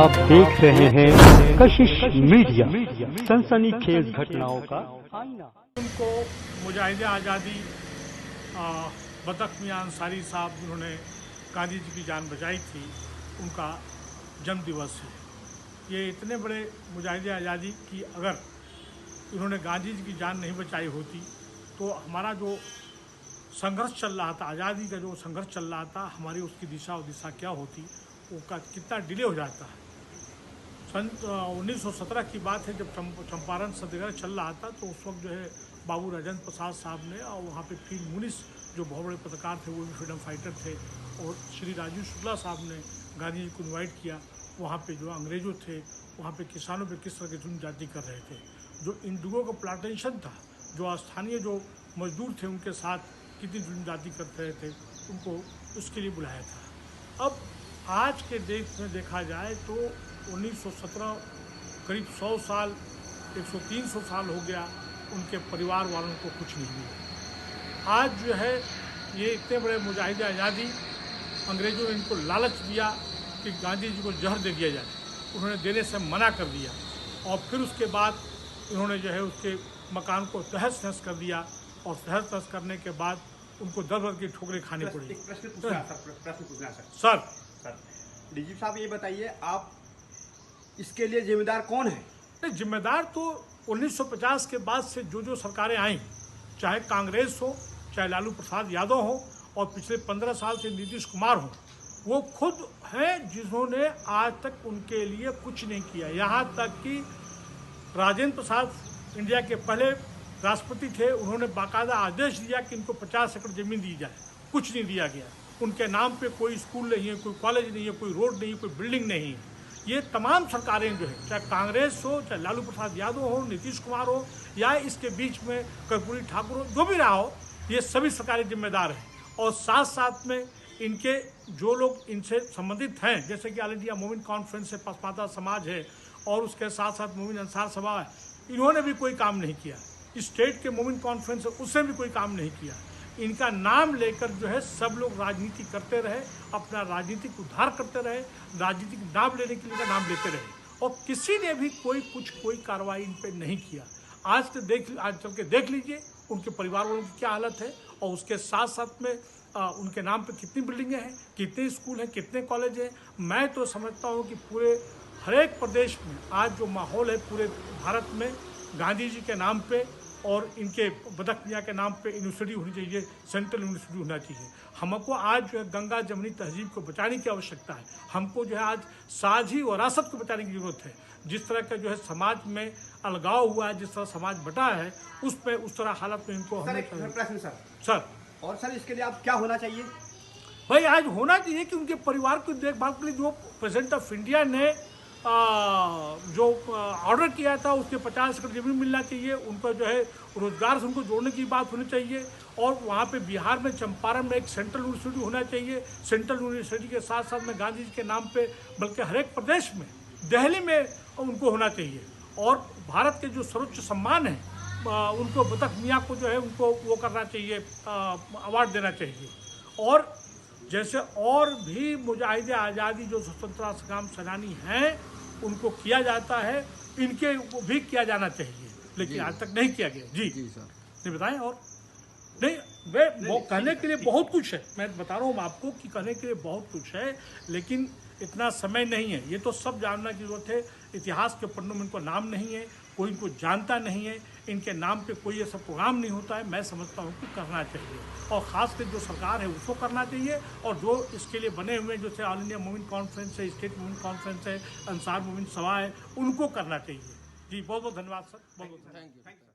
आप देख रहे हैं कशिश मीडिया, सनसनीखेज घटनाओं का आईना। उनको मुजाहिदे आज़ादी बतख मियां अंसारी साहब जिन्होंने गांधी जी की जान बचाई थी, उनका जन्म दिवस है। ये इतने बड़े मुजाहिदे आज़ादी की अगर इन्होंने गांधी जी की जान नहीं बचाई होती तो हमारा जो संघर्ष चल रहा था, आज़ादी का जो संघर्ष चल रहा था, हमारी उसकी दिशा और दिशा क्या होती, उसका कितना डिले हो जाता है। सन 1917 की बात है, जब चंपारण सत्याग्रह चल रहा था तो उस वक्त जो है बाबू राजेंद्र प्रसाद साहब ने और वहाँ पे फील्ड मुनिस जो बहुत बड़े पत्रकार थे, वो भी फ्रीडम फाइटर थे, और श्री राजीव शुक्ला साहब ने गांधी जी को इन्वाइट किया। वहाँ पे जो अंग्रेजों थे, वहाँ पे किसानों पे किस तरह की जुल्म जाती कर रहे थे, जो इंडिगो का प्लांटेशन था, जो स्थानीय जो मजदूर थे उनके साथ कितनी जुल्म जाती करते रहे थे, उनको उसके लिए बुलाया था। अब आज के देश में देखा जाए तो 1917 करीब 100 साल 100-300 साल हो गया, उनके परिवार वालों को कुछ नहीं मिला। आज जो है ये इतने बड़े मुजाहिदे आज़ादी, अंग्रेज़ों ने इनको लालच दिया कि गांधी जी को जहर दे दिया जाए, उन्होंने देने से मना कर दिया, और फिर उसके बाद उन्होंने जो है उसके मकान को तहस नहस कर दिया, और तहस नहस करने के बाद उनको दर दर की ठोकरें खानी पड़ी। प्रश्न पूछना सर डीजीपी साहब, ये बताइए आप इसके लिए जिम्मेदार कौन है? नहीं, जिम्मेदार तो 1950 के बाद से जो सरकारें आई, चाहे कांग्रेस हो, चाहे लालू प्रसाद यादव हो, और पिछले 15 साल से नीतीश कुमार हो, वो खुद हैं जिन्होंने आज तक उनके लिए कुछ नहीं किया। यहाँ तक कि राजेंद्र प्रसाद इंडिया के पहले राष्ट्रपति थे, उन्होंने बाकायदा आदेश दिया कि इनको 50 एकड़ जमीन दी जाए, कुछ नहीं दिया गया। उनके नाम पे कोई स्कूल नहीं है, कोई कॉलेज नहीं है, कोई रोड नहीं है, कोई बिल्डिंग नहीं है। ये तमाम सरकारें जो है, चाहे कांग्रेस हो, चाहे लालू प्रसाद यादव हो, नीतीश कुमार हो, या इसके बीच में कर्पूरी ठाकुर हो, जो भी रहा हो, ये सभी सरकारें जिम्मेदार हैं। और साथ साथ में इनके जो लोग इनसे संबंधित हैं, जैसे कि ऑल इंडिया मोमिन कॉन्फ्रेंस है, पसमानदा समाज है, और उसके साथ साथ मोमिन अंसार सभा है, इन्होंने भी कोई काम नहीं किया। स्टेट के मोमिन कॉन्फ्रेंस है, उसने भी कोई काम नहीं किया। इनका नाम लेकर जो है सब लोग राजनीति करते रहे, अपना राजनीतिक उद्धार करते रहे, राजनीतिक नाम लेने के लिए नाम लेते रहे, और किसी ने भी कोई कार्रवाई इन पर नहीं किया। आज चल के देख लीजिए उनके परिवार वालों की क्या हालत है, और उसके साथ साथ में उनके नाम पे कितनी बिल्डिंगें हैं, कितने स्कूल हैं, कितने कॉलेज हैं। मैं तो समझता हूँ कि पूरे हर एक प्रदेश में आज जो माहौल है, पूरे भारत में गांधी जी के नाम पे और इनके बतख मियां के नाम पे यूनिवर्सिटी होनी चाहिए, सेंट्रल यूनिवर्सिटी होना चाहिए। हमको आज जो है गंगा जमुनी तहजीब को बचाने की आवश्यकता है। हमको जो है आज साझी विरासत को बचाने की जरूरत है। जिस तरह का जो है समाज में अलगाव हुआ है, जिस तरह समाज बटा है, उस तरह हालत में इनको सर और सर इसके लिए आप क्या होना चाहिए? भाई आज होना चाहिए कि उनके परिवार की देखभाल के लिए जो प्रेसिडेंट ऑफ इंडिया ने जो ऑर्डर किया था, उसके 50 एकड़ जमीन मिलना चाहिए। उनको जो है रोजगार से उनको जोड़ने की बात होनी चाहिए, और वहाँ पे बिहार में चंपारण में एक सेंट्रल यूनिवर्सिटी होना चाहिए। सेंट्रल यूनिवर्सिटी के साथ साथ में गांधी जी के नाम पे, बल्कि हर एक प्रदेश में, दिल्ली में उनको होना चाहिए। और भारत के जो सर्वोच्च सम्मान है, उनको बतख मियां को जो है उनको वो करना चाहिए, अवार्ड देना चाहिए। और जैसे और भी मुजाहिदे आज़ादी जो स्वतंत्रता संग्राम सेनानी हैं, उनको किया जाता है, इनके भी किया जाना चाहिए, लेकिन आज तक नहीं किया गया। जी सर, नहीं बताएं। और नहीं, वो कहने के लिए बहुत कुछ है, मैं बता रहा हूँ आपको कि कहने के लिए बहुत कुछ है, लेकिन इतना समय नहीं है। ये तो सब जानना की जरूरत है। इतिहास के पन्नों में इनको नाम नहीं है, कोई इनको जानता नहीं है, इनके नाम पे कोई ऐसा प्रोग्राम नहीं होता है। मैं समझता हूँ कि करना चाहिए, और ख़ासकर जो सरकार है उसको करना चाहिए, और जो इसके लिए बने हुए जैसे ऑल इंडिया मोमिन कॉन्फ्रेंस है, स्टेट मोमिन कॉन्फ्रेंस है, अंसार मोमिन सभा है, उनको करना चाहिए। जी बहुत बहुत धन्यवाद सर, बहुत बहुत थैंक यू।